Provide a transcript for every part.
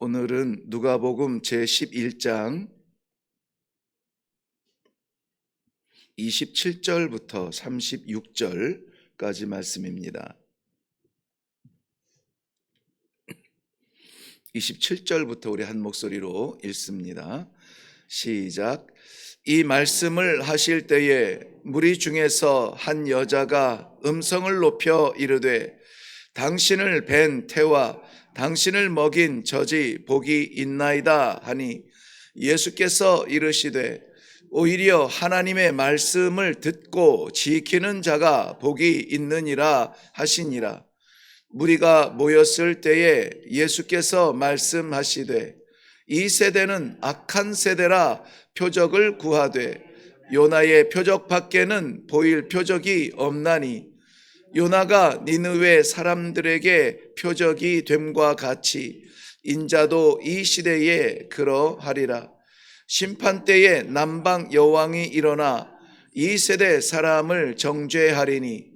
오늘은 누가복음 제11장 27절부터 36절까지 말씀입니다. 27절부터 우리 한 목소리로 읽습니다. 시작. 이 말씀을 하실 때에 무리 중에서 한 여자가 음성을 높여 이르되 당신을 뵌 태와 당신을 먹인 젖이 복이 있나이다 하니 예수께서 이르시되 오히려 하나님의 말씀을 듣고 지키는 자가 복이 있느니라 하시니라. 무리가 모였을 때에 예수께서 말씀하시되 이 세대는 악한 세대라 표적을 구하되 요나의 표적 밖에는 보일 표적이 없나니 요나가 니느웨 사람들에게 표적이 됨과 같이 인자도 이 시대에 그러하리라. 심판 때에 남방 여왕이 일어나 이 세대 사람을 정죄하리니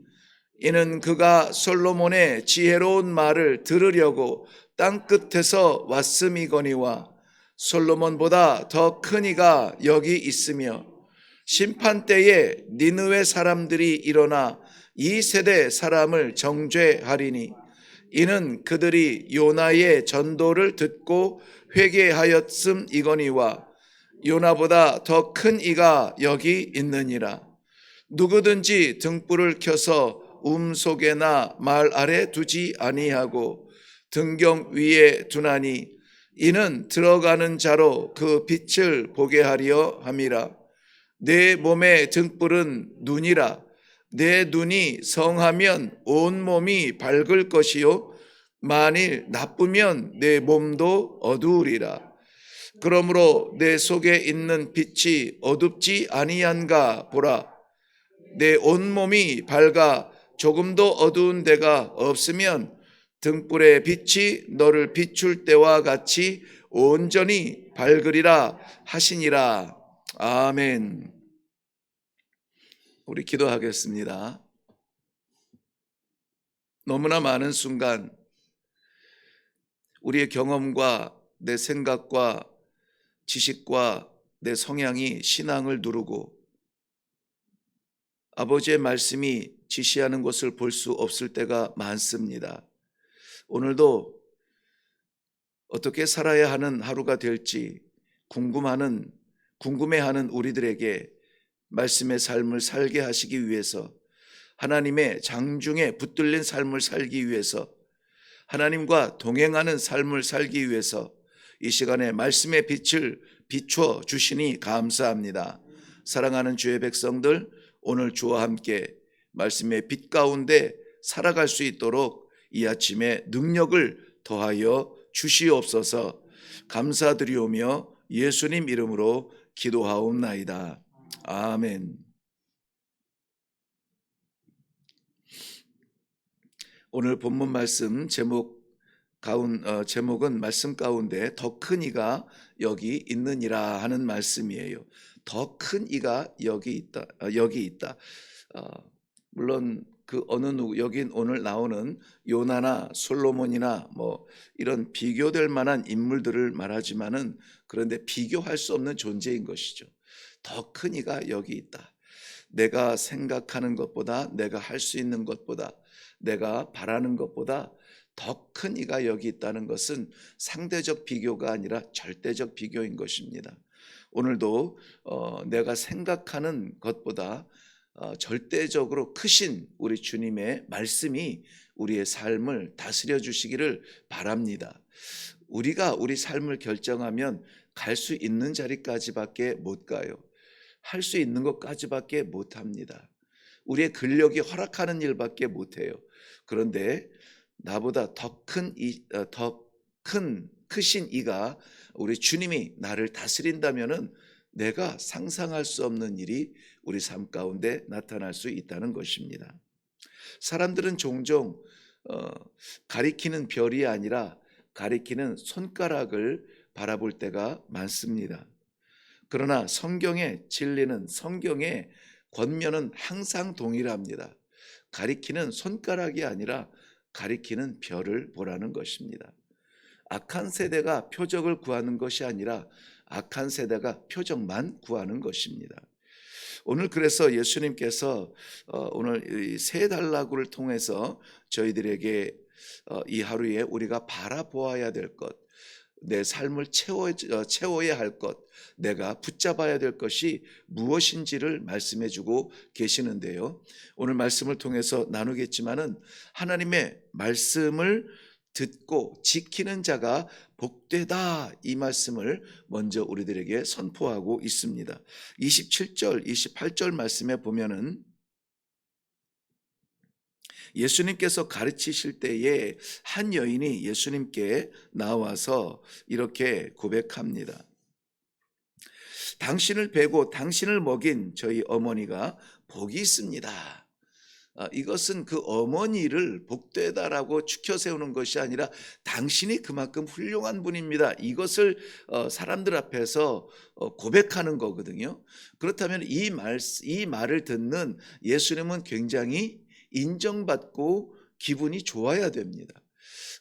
이는 그가 솔로몬의 지혜로운 말을 들으려고 땅 끝에서 왔음이거니와 솔로몬보다 더 큰 이가 여기 있으며 심판 때에 니느웨 사람들이 일어나 이 세대 사람을 정죄하리니 이는 그들이 요나의 전도를 듣고 회개하였음이거니와 요나보다 더 큰 이가 여기 있느니라. 누구든지 등불을 켜서 속에나 말 아래 두지 아니하고 등경 위에 두나니 이는 들어가는 자로 그 빛을 보게 하려 함이라. 내 몸의 등불은 눈이라. 내 눈이 성하면 온 몸이 밝을 것이요 만일 나쁘면 내 몸도 어두우리라. 그러므로 내 속에 있는 빛이 어둡지 아니한가 보라. 내 온몸이 밝아 조금도 어두운 데가 없으면 등불의 빛이 너를 비출 때와 같이 온전히 밝으리라 하시니라. 아멘. 우리 기도하겠습니다. 너무나 많은 순간 우리의 경험과 내 생각과 지식과 내 성향이 신앙을 누르고 아버지의 말씀이 지시하는 것을 볼 수 없을 때가 많습니다. 오늘도 어떻게 살아야 하는 하루가 될지 궁금해하는 우리들에게 말씀의 삶을 살게 하시기 위해서, 하나님의 장중에 붙들린 삶을 살기 위해서, 하나님과 동행하는 삶을 살기 위해서 이 시간에 말씀의 빛을 비춰 주시니 감사합니다. 사랑하는 주의 백성들, 오늘 주와 함께 말씀의 빛 가운데 살아갈 수 있도록 이 아침에 능력을 더하여 주시옵소서. 감사드리오며 예수님 이름으로 기도하옵나이다. 아멘. 오늘 본문 말씀 제목은 말씀 가운데 더 큰 이가 여기 있느니라 하는 말씀이에요. 더 큰 이가 여기 있다. 물론 그 어느 누구, 여긴 오늘 나오는 요나나 솔로몬이나 이런 비교될 만한 인물들을 말하지만은, 그런데 비교할 수 없는 존재인 것이죠. 더 큰 이가 여기 있다. 내가 생각하는 것보다, 내가 할 수 있는 것보다, 내가 바라는 것보다 더 큰 이가 여기 있다는 것은 상대적 비교가 아니라 절대적 비교인 것입니다. 오늘도 내가 생각하는 것보다 절대적으로 크신 우리 주님의 말씀이 우리의 삶을 다스려 주시기를 바랍니다. 우리가 우리 삶을 결정하면 갈 수 있는 자리까지밖에 못 가요. 할 수 있는 것까지밖에 못 합니다. 우리의 근력이 허락하는 일밖에 못 해요. 그런데 나보다 크신 이가, 우리 주님이 나를 다스린다면은 내가 상상할 수 없는 일이 우리 삶 가운데 나타날 수 있다는 것입니다. 사람들은 종종 가리키는 별이 아니라 가리키는 손가락을 바라볼 때가 많습니다. 그러나 성경의 진리는, 성경의 권면은 항상 동일합니다. 가리키는 손가락이 아니라 가리키는 별을 보라는 것입니다. 악한 세대가 표적을 구하는 것이 아니라 악한 세대가 표적만 구하는 것입니다. 오늘 그래서 예수님께서 오늘 이 세 단라구를 통해서 저희들에게 이 하루에 우리가 바라보아야 될 것, 내 삶을 채워야 할 것, 내가 붙잡아야 될 것이 무엇인지를 말씀해 주고 계시는데요. 오늘 말씀을 통해서 나누겠지만은 하나님의 말씀을 듣고 지키는 자가 복되다, 이 말씀을 먼저 우리들에게 선포하고 있습니다. 27절, 28절 말씀에 보면은 예수님께서 가르치실 때에 한 여인이 예수님께 나와서 이렇게 고백합니다. 당신을 베고 당신을 먹인 저희 어머니가 복이 있습니다. 이것은 그 어머니를 복되다라고 추켜 세우는 것이 아니라 당신이 그만큼 훌륭한 분입니다, 이것을 사람들 앞에서 고백하는 거거든요. 그렇다면 이 말을 듣는 예수님은 굉장히 인정받고 기분이 좋아야 됩니다.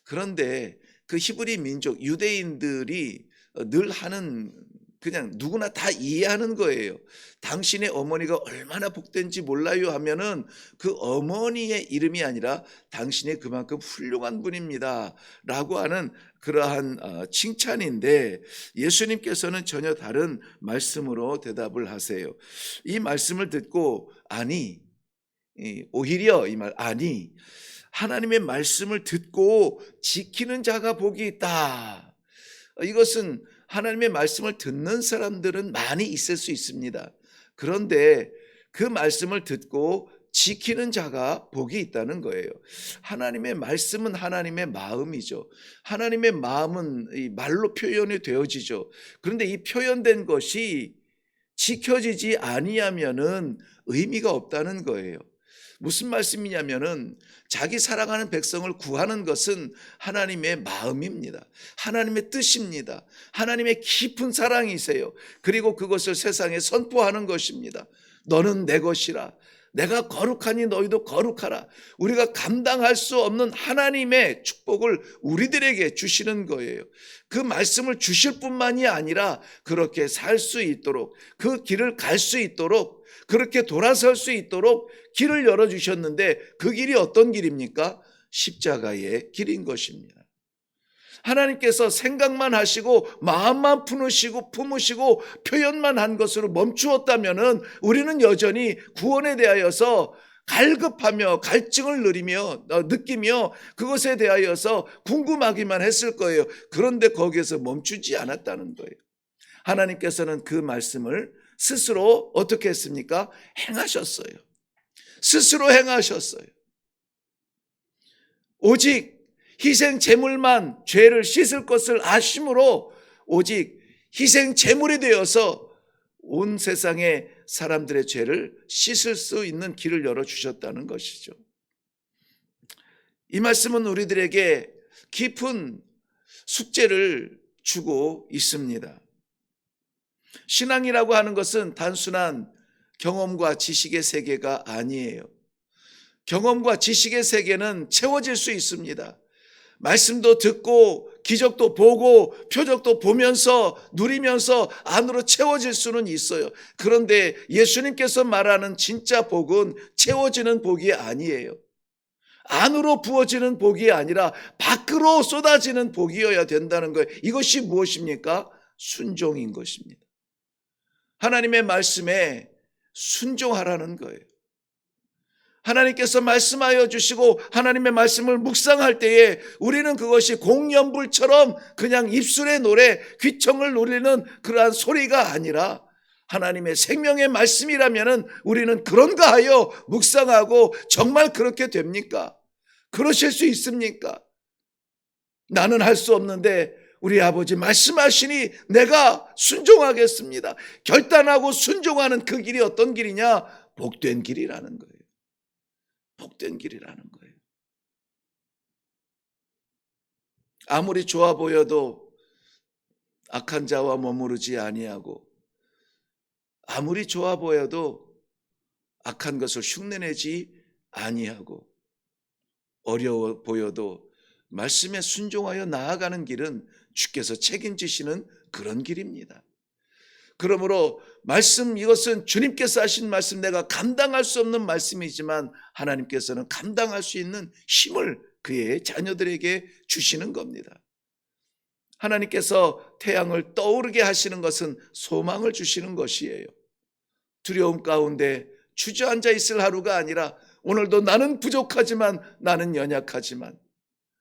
그런데 그 히브리 민족 유대인들이 늘 하는, 그냥 누구나 다 이해하는 거예요. 당신의 어머니가 얼마나 복된지 몰라요 하면은 그 어머니의 이름이 아니라 당신이 그만큼 훌륭한 분입니다 라고 하는 그러한 칭찬인데, 예수님께서는 전혀 다른 말씀으로 대답을 하세요. 이 말씀을 듣고 오히려 이 말, 하나님의 말씀을 듣고 지키는 자가 복이 있다. 이것은 하나님의 말씀을 듣는 사람들은 많이 있을 수 있습니다. 그런데 그 말씀을 듣고 지키는 자가 복이 있다는 거예요. 하나님의 말씀은 하나님의 마음이죠. 하나님의 마음은 이 말로 표현이 되어지죠. 그런데 이 표현된 것이 지켜지지 아니하면은 의미가 없다는 거예요. 무슨 말씀이냐면은 자기 사랑하는 백성을 구하는 것은 하나님의 마음입니다. 하나님의 뜻입니다. 하나님의 깊은 사랑이세요. 그리고 그것을 세상에 선포하는 것입니다. 너는 내 것이라. 내가 거룩하니 너희도 거룩하라. 우리가 감당할 수 없는 하나님의 축복을 우리들에게 주시는 거예요. 그 말씀을 주실 뿐만이 아니라 그렇게 살 수 있도록, 그 길을 갈 수 있도록, 그렇게 돌아설 수 있도록 길을 열어주셨는데, 그 길이 어떤 길입니까? 십자가의 길인 것입니다. 하나님께서 생각만 하시고 마음만 품으시고 표현만 한 것으로 멈추었다면 우리는 여전히 구원에 대하여서 갈급하며 갈증을 느끼며 그것에 대하여서 궁금하기만 했을 거예요. 그런데 거기에서 멈추지 않았다는 거예요. 하나님께서는 그 말씀을 스스로 어떻게 했습니까? 행하셨어요. 스스로 행하셨어요. 오직 희생 제물만 죄를 씻을 것을 아심으로 오직 희생 제물이 되어서 온 세상의 사람들의 죄를 씻을 수 있는 길을 열어주셨다는 것이죠. 이 말씀은 우리들에게 깊은 숙제를 주고 있습니다. 신앙이라고 하는 것은 단순한 경험과 지식의 세계가 아니에요. 경험과 지식의 세계는 채워질 수 있습니다. 말씀도 듣고 기적도 보고 표적도 보면서 누리면서 안으로 채워질 수는 있어요. 그런데 예수님께서 말하는 진짜 복은 채워지는 복이 아니에요. 안으로 부어지는 복이 아니라 밖으로 쏟아지는 복이어야 된다는 거예요. 이것이 무엇입니까? 순종인 것입니다. 하나님의 말씀에 순종하라는 거예요. 하나님께서 말씀하여 주시고 하나님의 말씀을 묵상할 때에 우리는 그것이 공연불처럼 그냥 입술의 노래, 귀청을 울리는 그러한 소리가 아니라 하나님의 생명의 말씀이라면 우리는 그런가 하여 묵상하고, 정말 그렇게 됩니까? 그러실 수 있습니까? 나는 할 수 없는데 우리 아버지 말씀하시니 내가 순종하겠습니다. 결단하고 순종하는 그 길이 어떤 길이냐? 복된 길이라는 거예요. 복된 길이라는 거예요. 아무리 좋아 보여도 악한 자와 머무르지 아니하고, 아무리 좋아 보여도 악한 것을 흉내내지 아니하고, 어려워 보여도 말씀에 순종하여 나아가는 길은 주께서 책임지시는 그런 길입니다. 그러므로 말씀, 이것은 주님께서 하신 말씀, 내가 감당할 수 없는 말씀이지만 하나님께서는 감당할 수 있는 힘을 그의 자녀들에게 주시는 겁니다. 하나님께서 태양을 떠오르게 하시는 것은 소망을 주시는 것이에요. 두려움 가운데 주저앉아 있을 하루가 아니라 오늘도 나는 부족하지만, 나는 연약하지만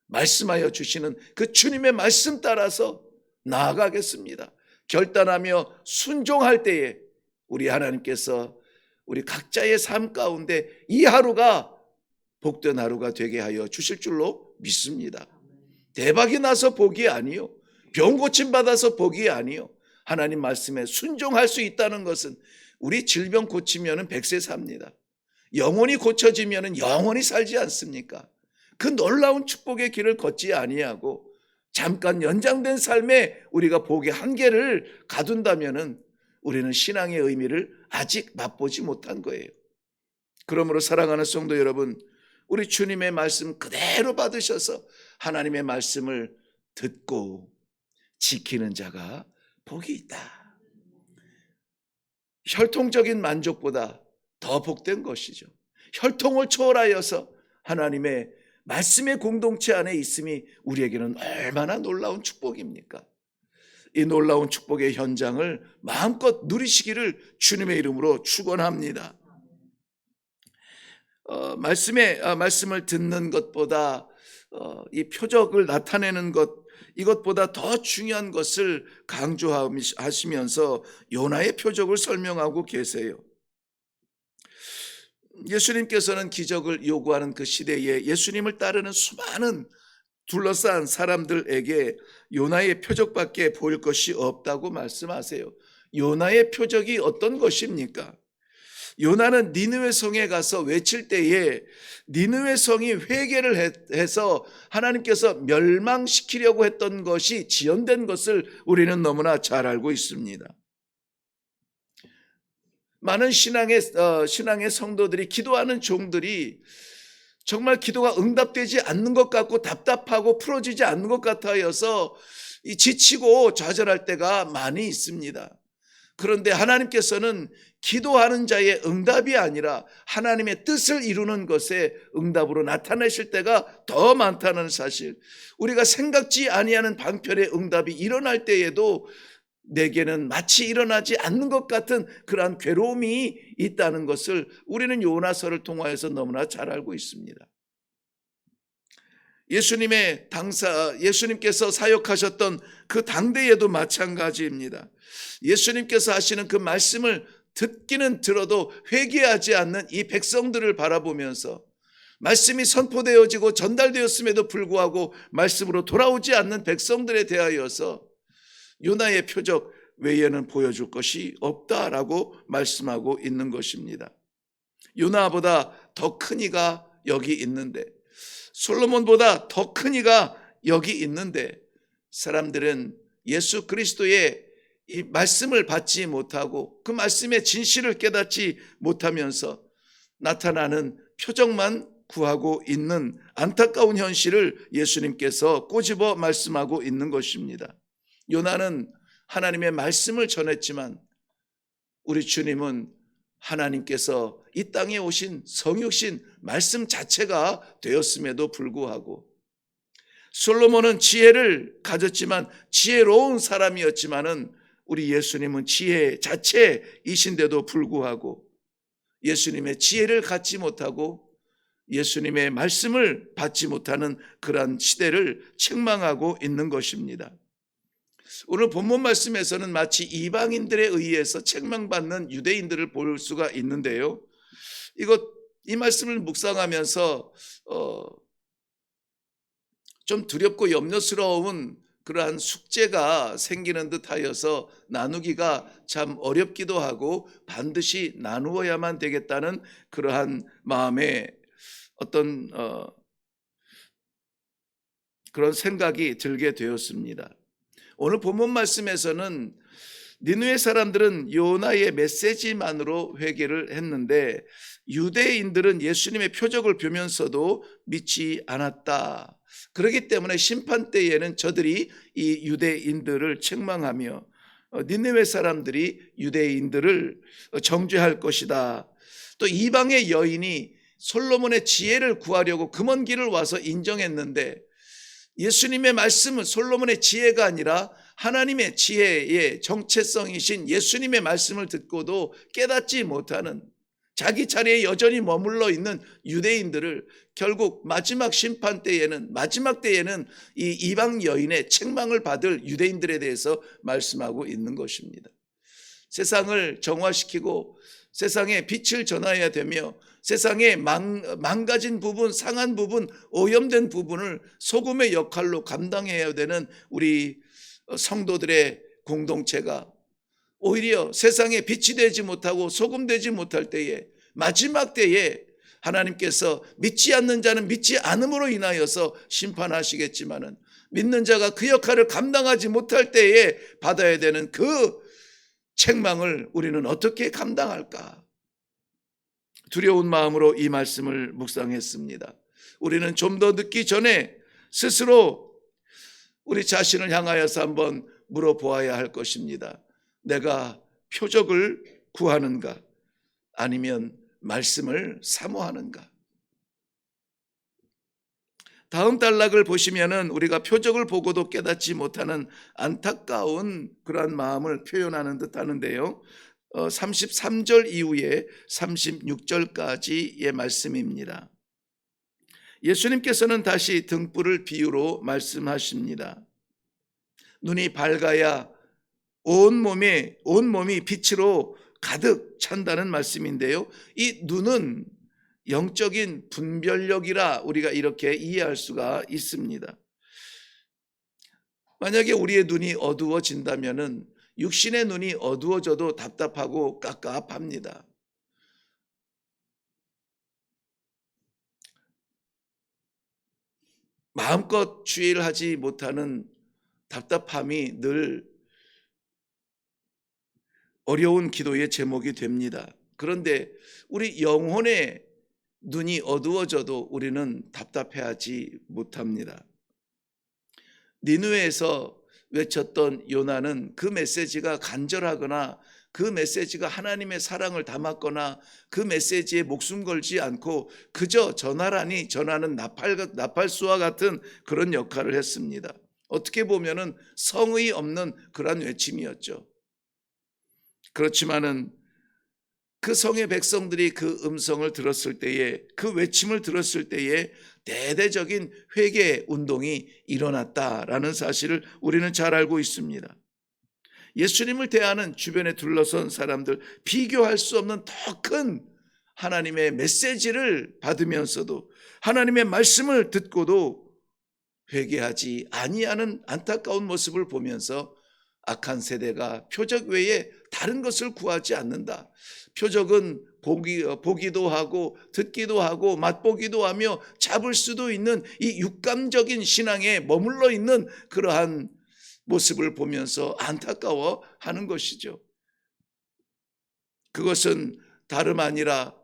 말씀하여 주시는 그 주님의 말씀 따라서 나아가겠습니다. 결단하며 순종할 때에 우리 하나님께서 우리 각자의 삶 가운데 이 하루가 복된 하루가 되게 하여 주실 줄로 믿습니다. 대박이 나서 복이 아니요, 병 고침 받아서 복이 아니요, 하나님 말씀에 순종할 수 있다는 것은 우리 질병 고치면은 100세 삽니다. 영혼이 고쳐지면은 영원히 살지 않습니까? 그 놀라운 축복의 길을 걷지 아니하고 잠깐 연장된 삶에 우리가 복의 한계를 가둔다면은 우리는 신앙의 의미를 아직 맛보지 못한 거예요. 그러므로 사랑하는 성도 여러분, 우리 주님의 말씀 그대로 받으셔서 하나님의 말씀을 듣고 지키는 자가 복이 있다. 혈통적인 만족보다 더 복된 것이죠. 혈통을 초월하여서 하나님의 말씀의 공동체 안에 있음이 우리에게는 얼마나 놀라운 축복입니까? 이 놀라운 축복의 현장을 마음껏 누리시기를 주님의 이름으로 축원합니다. 말씀을 듣는 것보다 이 표적을 나타내는 것, 이것보다 더 중요한 것을 강조하시면서 요나의 표적을 설명하고 계세요. 예수님께서는 기적을 요구하는 그 시대에 예수님을 따르는 수많은 둘러싼 사람들에게 요나의 표적밖에 보일 것이 없다고 말씀하세요. 요나의 표적이 어떤 것입니까? 요나는 니느웨 성에 가서 외칠 때에 니느웨 성이 회개를 해서 하나님께서 멸망시키려고 했던 것이 지연된 것을 우리는 너무나 잘 알고 있습니다. 많은 신앙의 성도들이, 기도하는 종들이 정말 기도가 응답되지 않는 것 같고 답답하고 풀어지지 않는 것 같아서 지치고 좌절할 때가 많이 있습니다. 그런데 하나님께서는 기도하는 자의 응답이 아니라 하나님의 뜻을 이루는 것에 응답으로 나타내실 때가 더 많다는 사실, 우리가 생각지 아니하는 방편의 응답이 일어날 때에도 내게는 마치 일어나지 않는 것 같은 그러한 괴로움이 있다는 것을 우리는 요나서를 통하여서 너무나 잘 알고 있습니다. 예수님께서 사역하셨던 그 당대에도 마찬가지입니다. 예수님께서 하시는 그 말씀을 듣기는 들어도 회개하지 않는 이 백성들을 바라보면서 말씀이 선포되어지고 전달되었음에도 불구하고 말씀으로 돌아오지 않는 백성들에 대하여서 요나의 표적 외에는 보여줄 것이 없다라고 말씀하고 있는 것입니다. 요나보다 더 큰 이가 여기 있는데, 솔로몬보다 더 큰 이가 여기 있는데, 사람들은 예수 그리스도의 이 말씀을 받지 못하고 그 말씀의 진실을 깨닫지 못하면서 나타나는 표적만 구하고 있는 안타까운 현실을 예수님께서 꼬집어 말씀하고 있는 것입니다. 요나는 하나님의 말씀을 전했지만 우리 주님은 하나님께서 이 땅에 오신 성육신 말씀 자체가 되었음에도 불구하고, 솔로몬은 지혜를 가졌지만 지혜로운 사람이었지만은 우리 예수님은 지혜 자체이신데도 불구하고 예수님의 지혜를 갖지 못하고 예수님의 말씀을 받지 못하는 그러한 시대를 책망하고 있는 것입니다. 오늘 본문 말씀에서는 마치 이방인들에 의해서 책망받는 유대인들을 볼 수가 있는데요, 이 말씀을 묵상하면서 좀 두렵고 염려스러운 그러한 숙제가 생기는 듯하여서 나누기가 참 어렵기도 하고 반드시 나누어야만 되겠다는 그러한 마음에 어떤 그런 생각이 들게 되었습니다. 오늘 본문 말씀에서는 니느웨 사람들은 요나의 메시지만으로 회개를 했는데 유대인들은 예수님의 표적을 보면서도 믿지 않았다. 그렇기 때문에 심판 때에는 저들이 이 유대인들을 책망하며 니느웨 사람들이 유대인들을 정죄할 것이다. 또 이방의 여인이 솔로몬의 지혜를 구하려고 그 먼 길을 와서 인정했는데 예수님의 말씀은 솔로몬의 지혜가 아니라 하나님의 지혜의 정체성이신 예수님의 말씀을 듣고도 깨닫지 못하는 자기 자리에 여전히 머물러 있는 유대인들을 결국 마지막 심판 때에는 마지막 때에는 이 이방 여인의 책망을 받을 유대인들에 대해서 말씀하고 있는 것입니다. 세상을 정화시키고 세상에 빛을 전하여야 되며 세상에 망가진 부분, 상한 부분, 오염된 부분을 소금의 역할로 감당해야 되는 우리 성도들의 공동체가 오히려 세상에 빛이 되지 못하고 소금 되지 못할 때에 마지막 때에 하나님께서 믿지 않는 자는 믿지 않음으로 인하여서 심판하시겠지만은 믿는 자가 그 역할을 감당하지 못할 때에 받아야 되는 그 책망을 우리는 어떻게 감당할까? 두려운 마음으로 이 말씀을 묵상했습니다. 우리는 좀 더 늦기 전에 스스로 우리 자신을 향하여서 한번 물어보아야 할 것입니다. 내가 표적을 구하는가? 아니면 말씀을 사모하는가? 다음 단락을 보시면은 우리가 표적을 보고도 깨닫지 못하는 안타까운 그러한 마음을 표현하는 듯 하는데요. 33절 이후에 36절까지의 말씀입니다. 예수님께서는 다시 등불을 비유로 말씀하십니다. 눈이 밝아야 온 몸이 빛으로 가득 찬다는 말씀인데요. 이 눈은 영적인 분별력이라 우리가 이렇게 이해할 수가 있습니다. 만약에 우리의 눈이 어두워진다면은 육신의 눈이 어두워져도 답답하고 깝깝합니다. 마음껏 주일하지 못하는 답답함이 늘 어려운 기도의 제목이 됩니다. 그런데 우리 영혼의 눈이 어두워져도 우리는 답답해하지 못합니다. 니느웨에서 외쳤던 요나는 그 메시지가 간절하거나 그 메시지가 하나님의 사랑을 담았거나 그 메시지에 목숨 걸지 않고 그저 전하라니 전하는 나팔수와 같은 그런 역할을 했습니다. 어떻게 보면은 성의 없는 그런 외침이었죠. 그렇지만은 그 성의 백성들이 그 음성을 들었을 때에 그 외침을 들었을 때에 대대적인 회개 운동이 일어났다라는 사실을 우리는 잘 알고 있습니다. 예수님을 대하는 주변에 둘러선 사람들 비교할 수 없는 더 큰 하나님의 메시지를 받으면서도 하나님의 말씀을 듣고도 회개하지 아니하는 안타까운 모습을 보면서 악한 세대가 표적 외에 다른 것을 구하지 않는다. 표적은 보기도 하고 듣기도 하고 맛보기도 하며 잡을 수도 있는 이 육감적인 신앙에 머물러 있는 그러한 모습을 보면서 안타까워하는 것이죠. 그것은 다름 아니라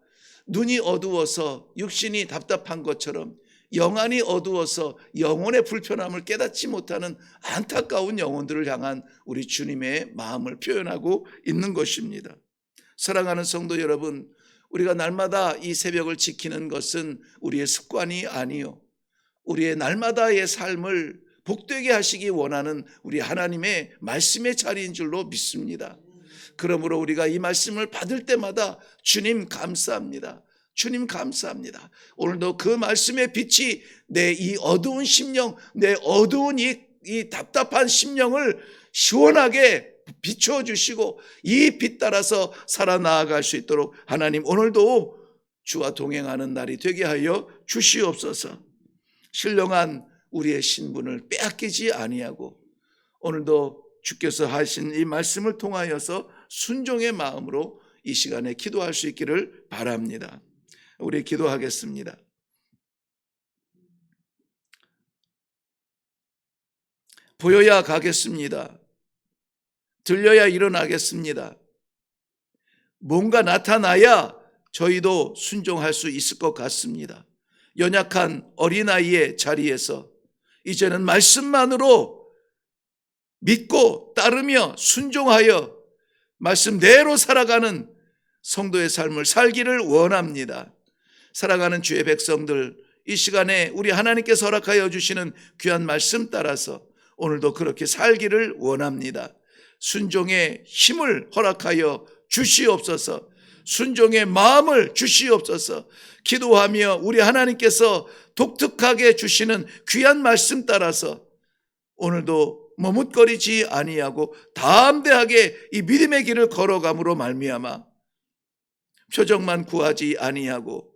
눈이 어두워서 육신이 답답한 것처럼 영안이 어두워서 영혼의 불편함을 깨닫지 못하는 안타까운 영혼들을 향한 우리 주님의 마음을 표현하고 있는 것입니다. 사랑하는 성도 여러분, 우리가 날마다 이 새벽을 지키는 것은 우리의 습관이 아니요 우리의 날마다의 삶을 복되게 하시기 원하는 우리 하나님의 말씀의 자리인 줄로 믿습니다. 그러므로 우리가 이 말씀을 받을 때마다 주님 감사합니다. 주님 감사합니다. 오늘도 그 말씀의 빛이 내 이 어두운 심령, 내 어두운 이 답답한 심령을 시원하게 비추어 주시고 이 빛 따라서 살아나아갈 수 있도록 하나님 오늘도 주와 동행하는 날이 되게 하여 주시옵소서. 신령한 우리의 신분을 빼앗기지 아니하고 오늘도 주께서 하신 이 말씀을 통하여서 순종의 마음으로 이 시간에 기도할 수 있기를 바랍니다. 우리 기도하겠습니다. 보여야 가겠습니다. 들려야 일어나겠습니다. 뭔가 나타나야 저희도 순종할 수 있을 것 같습니다. 연약한 어린아이의 자리에서 이제는 말씀만으로 믿고 따르며 순종하여 말씀대로 살아가는 성도의 삶을 살기를 원합니다. 살아가는 주의 백성들, 이 시간에 우리 하나님께서 허락하여 주시는 귀한 말씀 따라서 오늘도 그렇게 살기를 원합니다. 순종의 힘을 허락하여 주시옵소서. 순종의 마음을 주시옵소서. 기도하며 우리 하나님께서 독특하게 주시는 귀한 말씀 따라서 오늘도 머뭇거리지 아니하고 담대하게 이 믿음의 길을 걸어감으로 말미암아 표적만 구하지 아니하고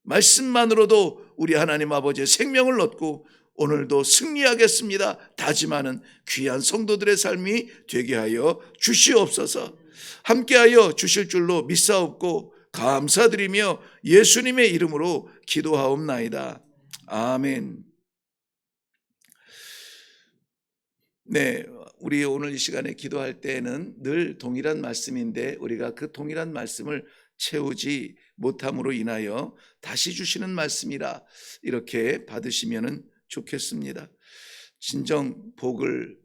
말씀만으로도 우리 하나님 아버지의 생명을 얻고 오늘도 승리하겠습니다 다짐하는 귀한 성도들의 삶이 되게 하여 주시옵소서. 함께하여 주실 줄로 믿사옵고 감사드리며 예수님의 이름으로 기도하옵나이다. 아멘. 네, 우리 오늘 이 시간에 기도할 때에는 늘 동일한 말씀인데 우리가 그 동일한 말씀을 채우지 못함으로 인하여 다시 주시는 말씀이라 이렇게 받으시면 좋겠습니다. 진정 복을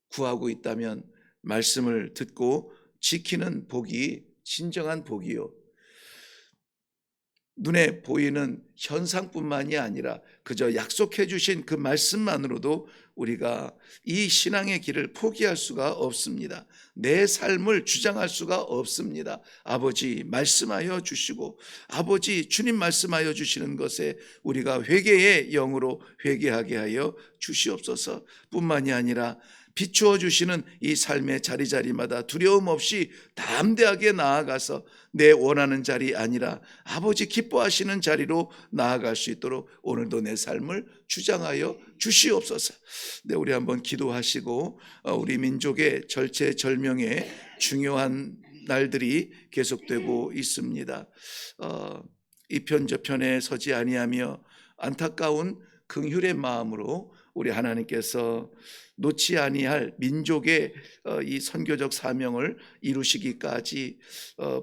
구하고 있다면 말씀을 듣고 지키는 복이 진정한 복이요, 눈에 보이는 현상뿐만이 아니라 그저 약속해 주신 그 말씀만으로도 우리가 이 신앙의 길을 포기할 수가 없습니다. 내 삶을 주장할 수가 없습니다. 아버지 말씀하여 주시고 아버지 주님 말씀하여 주시는 것에 우리가 회개의 영으로 회개하게 하여 주시옵소서. 뿐만이 아니라 비추어 주시는 이 삶의 자리자리마다 두려움 없이 담대하게 나아가서 내 원하는 자리 아니라 아버지 기뻐하시는 자리로 나아갈 수 있도록 오늘도 내 삶을 주장하여 주시옵소서. 네, 우리 한번 기도하시고 우리 민족의 절체절명의 중요한 날들이 계속되고 있습니다. 이편 저편에 서지 아니하며 안타까운 긍휼의 마음으로 우리 하나님께서 놓지 아니할 민족의 이 선교적 사명을 이루시기까지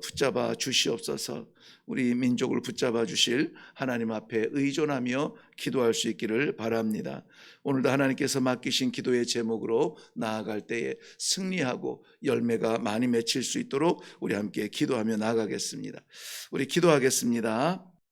붙잡아 주시옵소서. 우리 민족을 붙잡아 주실 하나님 앞에 의존하며 기도할 수 있기를 바랍니다. 오늘도 하나님께서 맡기신 기도의 제목으로 나아갈 때에 승리하고 열매가 많이 맺힐 수 있도록 우리 함께 기도하며 나아가겠습니다. 우리 기도하겠습니다.